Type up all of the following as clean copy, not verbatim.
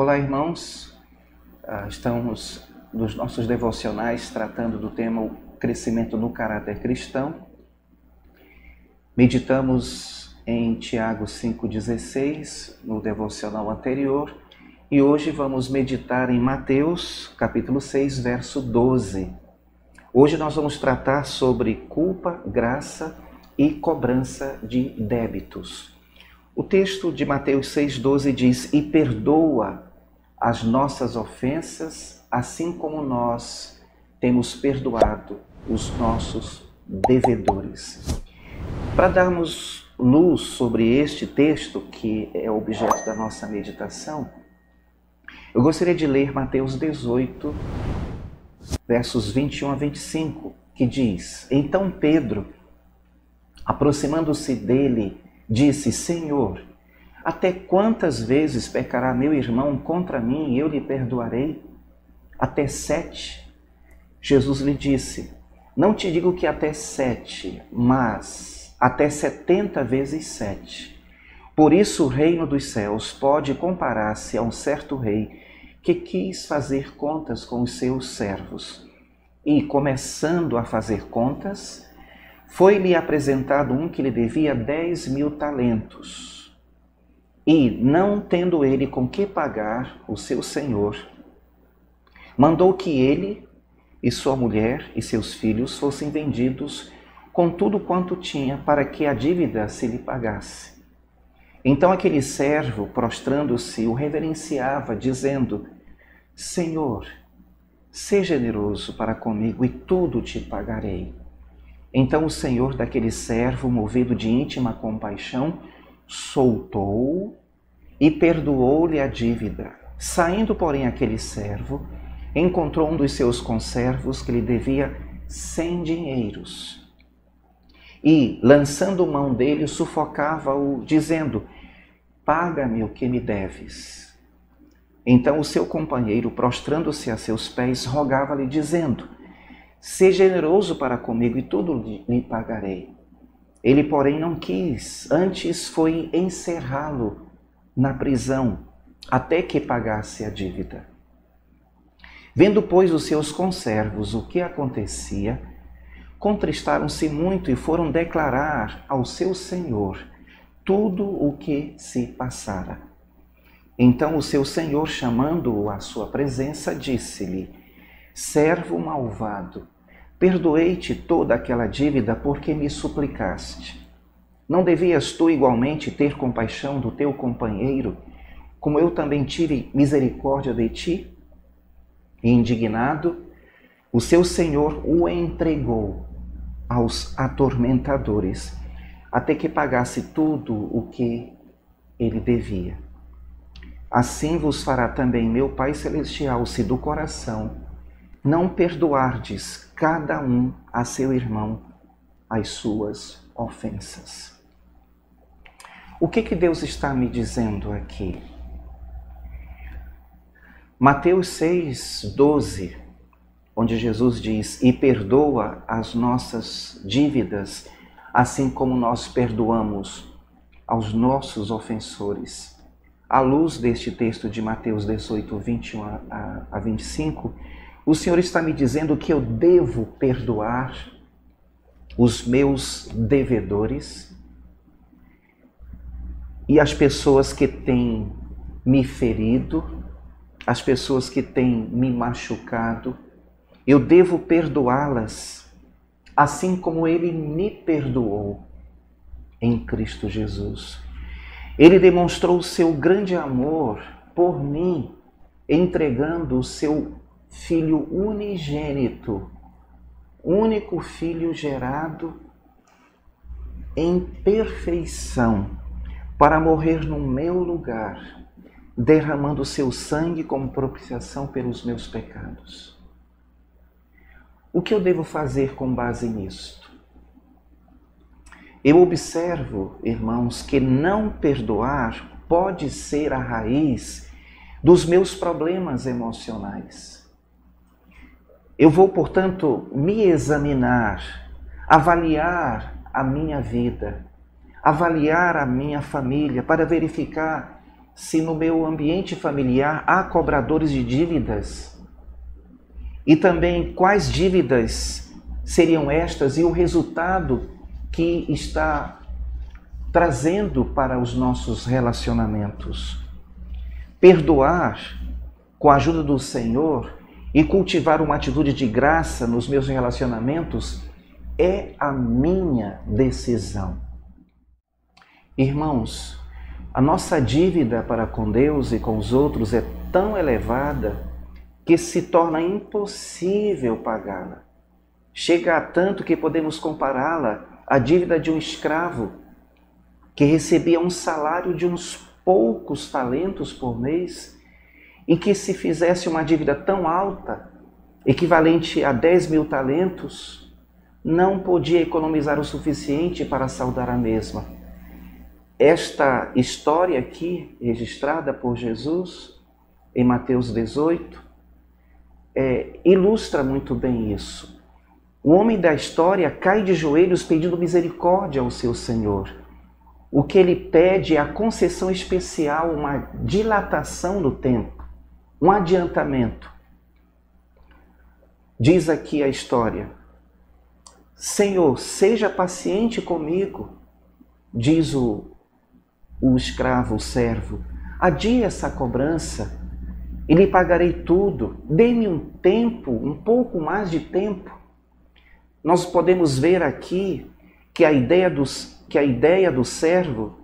Olá, irmãos. Estamos nos nossos devocionais tratando do tema o crescimento no caráter cristão. Meditamos em Tiago 5,16 no devocional anterior e hoje vamos meditar em Mateus capítulo 6, verso 12. Hoje nós vamos tratar sobre culpa, graça e cobrança de débitos. O texto de Mateus 6,12 diz: "E perdoa as nossas ofensas, assim como nós temos perdoado os nossos devedores." Para darmos luz sobre este texto, que é objeto da nossa meditação, eu gostaria de ler Mateus 18, versos 21 a 25, que diz: "Então Pedro, aproximando-se dele, disse: Senhor, até quantas vezes pecará meu irmão contra mim e eu lhe perdoarei? Até 7? Jesus lhe disse: Não te digo que até 7, mas até 70 vezes 7. Por isso o reino dos céus pode comparar-se a um certo rei que quis fazer contas com os seus servos. E, começando a fazer contas, foi-lhe apresentado um que lhe devia 10.000 talentos. E, não tendo ele com que pagar, o seu senhor mandou que ele e sua mulher e seus filhos fossem vendidos com tudo quanto tinha, para que a dívida se lhe pagasse. Então aquele servo, prostrando-se, o reverenciava, dizendo: Senhor, seja generoso para comigo e tudo te pagarei. Então o senhor daquele servo, movido de íntima compaixão, soltou-o e perdoou-lhe a dívida. Saindo, porém, aquele servo, encontrou um dos seus conservos que lhe devia 100 dinheiros. E, lançando mão dele, sufocava-o, dizendo: Paga-me o que me deves. Então o seu companheiro, prostrando-se a seus pés, rogava-lhe, dizendo: Seja generoso para comigo e tudo lhe pagarei. Ele, porém, não quis, antes foi encerrá-lo na prisão, até que pagasse a dívida. Vendo, pois, os seus conservos o que acontecia, contristaram-se muito e foram declarar ao seu senhor tudo o que se passara. Então o seu senhor, chamando-o à sua presença, disse-lhe: Servo malvado, perdoei-te toda aquela dívida porque me suplicaste. Não devias tu igualmente ter compaixão do teu companheiro, como eu também tive misericórdia de ti? E indignado, o seu senhor o entregou aos atormentadores, até que pagasse tudo o que ele devia. Assim vos fará também meu Pai Celestial, se do coração não perdoardes cada um a seu irmão as suas ofensas." O que Deus está me dizendo aqui? Mateus 6,12, onde Jesus diz: "E perdoa as nossas dívidas, assim como nós perdoamos aos nossos ofensores." À luz deste texto de Mateus 18, 21 a 25, o Senhor está me dizendo que eu devo perdoar os meus devedores e as pessoas que têm me ferido, as pessoas que têm me machucado. Eu devo perdoá-las, assim como Ele me perdoou em Cristo Jesus. Ele demonstrou o seu grande amor por mim, entregando o seu Filho unigênito, único Filho gerado em perfeição, para morrer no meu lugar, derramando o seu sangue como propiciação pelos meus pecados. O que eu devo fazer com base nisto? Eu observo, irmãos, que não perdoar pode ser a raiz dos meus problemas emocionais. Eu vou, portanto, me examinar, avaliar a minha vida, avaliar a minha família para verificar se no meu ambiente familiar há cobradores de dívidas? E também quais dívidas seriam estas e o resultado que está trazendo para os nossos relacionamentos? Perdoar com a ajuda do Senhor e cultivar uma atitude de graça nos meus relacionamentos é a minha decisão. Irmãos, a nossa dívida para com Deus e com os outros é tão elevada que se torna impossível pagá-la. Chega a tanto que podemos compará-la à dívida de um escravo que recebia um salário de uns poucos talentos por mês e que, se fizesse uma dívida tão alta, equivalente a 10.000 talentos, não podia economizar o suficiente para saldar a mesma. Esta história aqui, registrada por Jesus em Mateus 18, ilustra muito bem isso. O homem da história cai de joelhos pedindo misericórdia ao seu Senhor. O que ele pede é a concessão especial, uma dilatação do tempo, um adiantamento. Diz aqui a história: Senhor, seja paciente comigo, diz o escravo, o servo, adie essa cobrança e lhe pagarei tudo. Dê-me um tempo, um pouco mais de tempo. Nós podemos ver aqui que a ideia do servo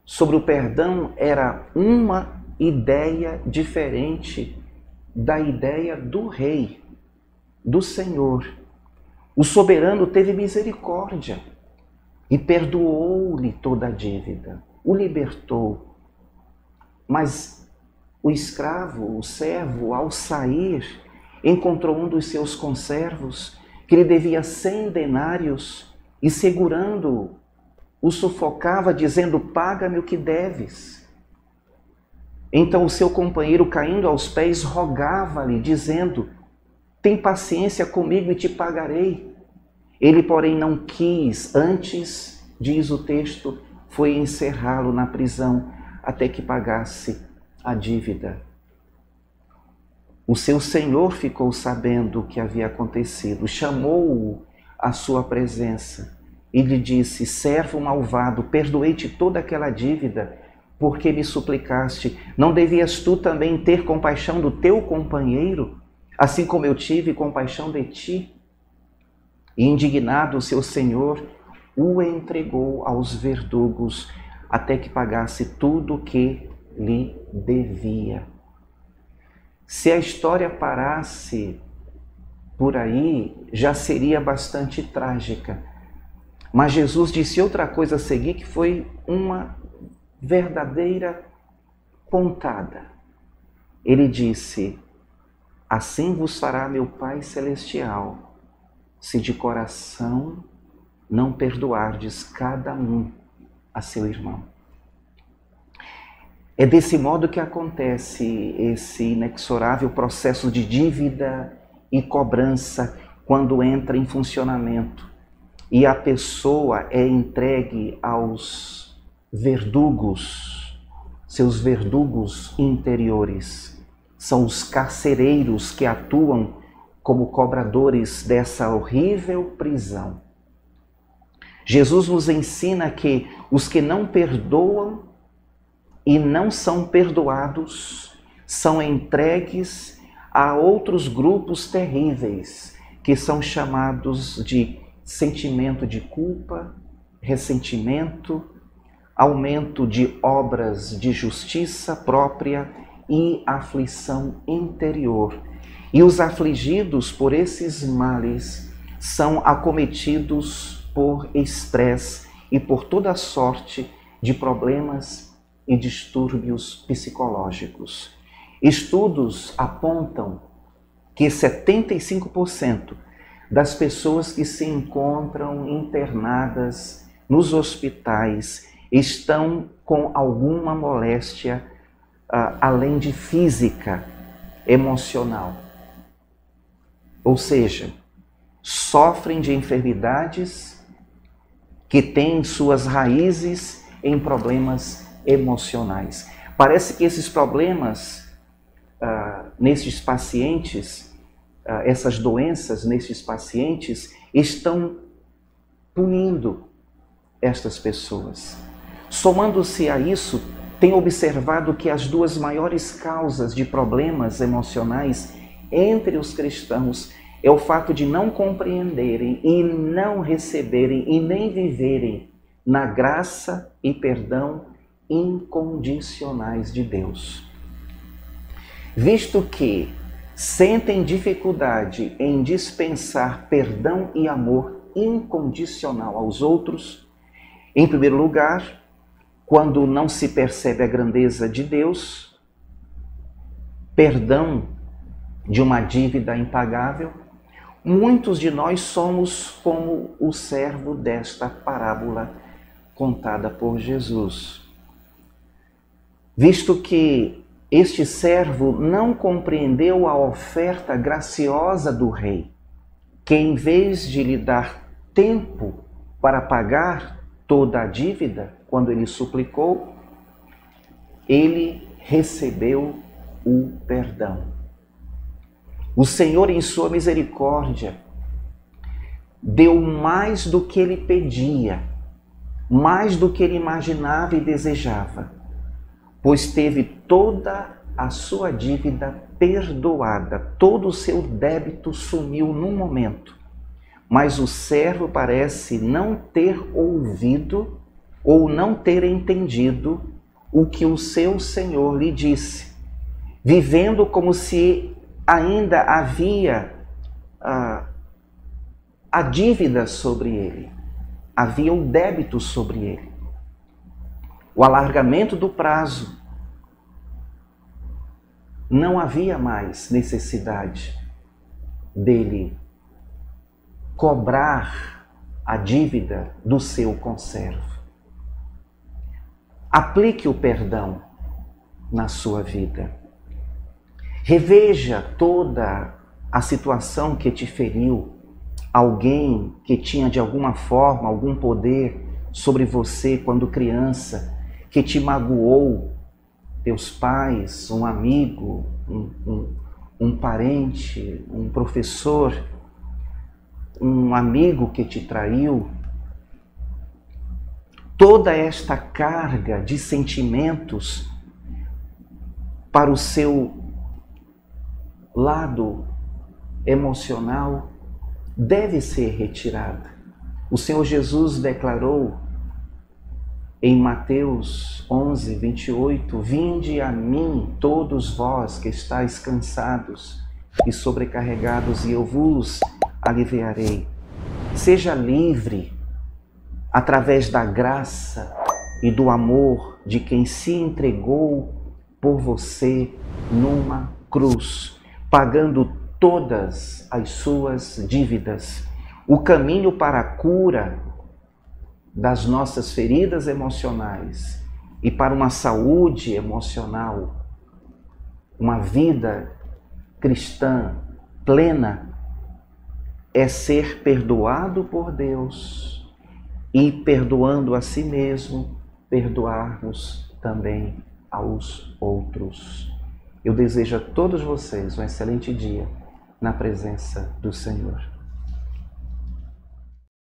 sobre o perdão era uma ideia diferente da ideia do rei, do Senhor. O soberano teve misericórdia e perdoou-lhe toda a dívida, o libertou. Mas o escravo, o servo, ao sair, encontrou um dos seus conservos que lhe devia 100 denários e, segurando-o, o sufocava, dizendo: paga-me o que deves. Então o seu companheiro, caindo aos pés, rogava-lhe, dizendo: tem paciência comigo e te pagarei. Ele, porém, não quis. Antes, diz o texto, foi encerrá-lo na prisão até que pagasse a dívida. O seu senhor ficou sabendo o que havia acontecido, chamou-o à sua presença e lhe disse: servo malvado, perdoei-te toda aquela dívida, porque me suplicaste. Não devias tu também ter compaixão do teu companheiro, assim como eu tive compaixão de ti? E indignado, o seu senhor o entregou aos verdugos até que pagasse tudo o que lhe devia. Se a história parasse por aí, já seria bastante trágica. Mas Jesus disse outra coisa a seguir, que foi uma verdadeira pontada. Ele disse: assim vos fará meu Pai Celestial, se de coração não perdoardes cada um a seu irmão. É desse modo que acontece esse inexorável processo de dívida e cobrança quando entra em funcionamento e a pessoa é entregue aos verdugos, seus verdugos interiores. São os carcereiros que atuam como cobradores dessa horrível prisão. Jesus nos ensina que os que não perdoam e não são perdoados são entregues a outros grupos terríveis, que são chamados de sentimento de culpa, ressentimento, aumento de obras de justiça própria e aflição interior. E os afligidos por esses males são acometidos por estresse e por toda sorte de problemas e distúrbios psicológicos. Estudos apontam que 75% das pessoas que se encontram internadas nos hospitais estão com alguma moléstia, além de física, emocional. Ou seja, sofrem de enfermidades que têm suas raízes em problemas emocionais. Parece que esses problemas nesses pacientes, essas doenças nesses pacientes, estão punindo estas pessoas. Somando-se a isso, tenho observado que as duas maiores causas de problemas emocionais entre os cristãos é o fato de não compreenderem e não receberem e nem viverem na graça e perdão incondicionais de Deus. Visto que sentem dificuldade em dispensar perdão e amor incondicional aos outros, em primeiro lugar, quando não se percebe a grandeza de Deus, perdão de uma dívida impagável, muitos de nós somos como o servo desta parábola contada por Jesus. Visto que este servo não compreendeu a oferta graciosa do rei, que em vez de lhe dar tempo para pagar toda a dívida, quando ele suplicou, ele recebeu o perdão. O Senhor, em sua misericórdia, deu mais do que ele pedia, mais do que ele imaginava e desejava, pois teve toda a sua dívida perdoada, todo o seu débito sumiu num momento. Mas o servo parece não ter ouvido ou não ter entendido o que o seu Senhor lhe disse, vivendo como se ainda havia a dívida sobre ele, havia o débito sobre ele. O alargamento do prazo, não havia mais necessidade dele cobrar a dívida do seu conservo. Aplique o perdão na sua vida. Reveja toda a situação que te feriu, alguém que tinha de alguma forma algum poder sobre você quando criança, que te magoou, teus pais, um amigo, um parente, um professor, um amigo que te traiu. Toda esta carga de sentimentos para o seu lado emocional deve ser retirada. O Senhor Jesus declarou em Mateus 11, 28, vinde a mim todos vós que estáis cansados e sobrecarregados, e eu vos aliviarei. Seja livre através da graça e do amor de quem se entregou por você numa cruz, pagando todas as suas dívidas. O caminho para a cura das nossas feridas emocionais e para uma saúde emocional, uma vida cristã plena, é ser perdoado por Deus e, perdoando a si mesmo, perdoarmos também aos outros. Eu desejo a todos vocês um excelente dia na presença do Senhor.